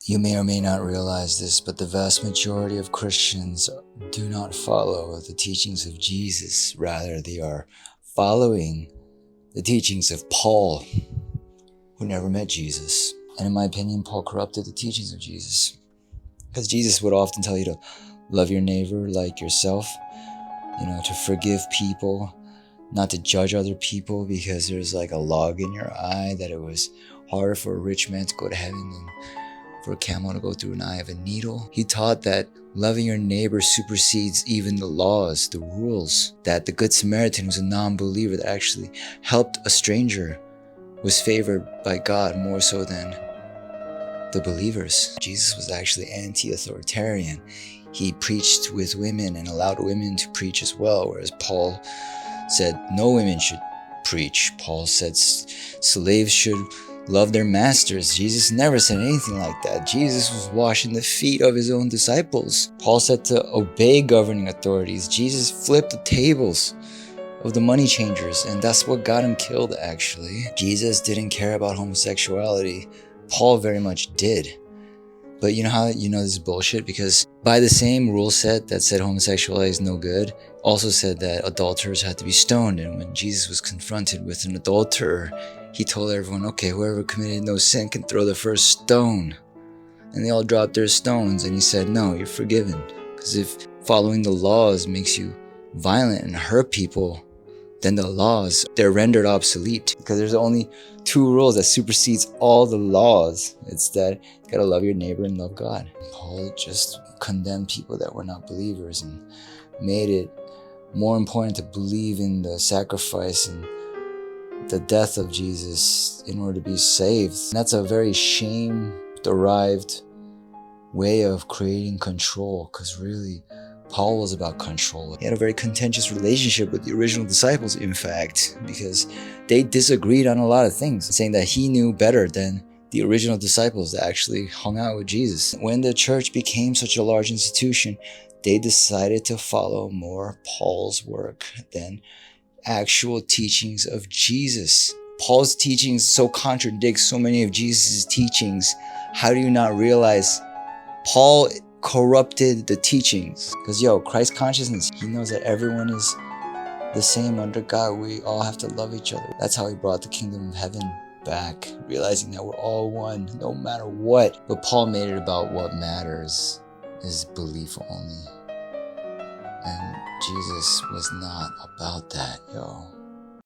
You may or may not realize this, but the vast majority of Christians do not follow the teachings of Jesus. Rather, they are following the teachings of Paul, who never met Jesus. And in my opinion, Paul corrupted the teachings of Jesus. Because Jesus would often tell you to love your neighbor like yourself, to forgive people, not to judge other people because there's like a log in your eye, that it was harder for a rich man to go to heaven than for a camel to go through an eye of a needle. He taught that loving your neighbor supersedes even the laws, the rules, that the Good Samaritan, who's a non-believer that actually helped a stranger, was favored by God more so than the believers. Jesus was actually anti-authoritarian. He preached with women and allowed women to preach as well, whereas Paul said no women should preach. Paul said slaves should love their masters. Jesus never said anything like that. Jesus was washing the feet of his own disciples. Paul said to obey governing authorities. Jesus flipped the tables of the money changers, and that's what got him killed, actually. Jesus didn't care about homosexuality. Paul very much did. But you know how this is bullshit? Because by the same rule set that said homosexuality is no good, also said that adulterers had to be stoned. And when Jesus was confronted with an adulterer, he told everyone, okay, whoever committed no sin can throw the first stone. And they all dropped their stones. And he said, no, you're forgiven. Because if following the laws makes you violent and hurt people, then the laws, they're rendered obsolete. Because there's only two rules that supersedes all the laws. It's that you gotta love your neighbor and love God. Paul just condemned people that were not believers and made it more important to believe in the sacrifice and the death of Jesus in order to be saved. And that's a very shame-derived way of creating control, because really, Paul was about control. He had a very contentious relationship with the original disciples, in fact, because they disagreed on a lot of things, saying that he knew better than the original disciples that actually hung out with Jesus. When the church became such a large institution, they decided to follow more Paul's work than actual teachings of Jesus. Paul's teachings so contradict so many of Jesus' teachings. How do you not realize Paul corrupted the teachings? Because Christ consciousness, he knows that everyone is the same under God. We all have to love each other. That's how he brought the kingdom of heaven back, realizing that we're all one no matter what. But Paul made it about what matters is belief only. And Jesus was not about that,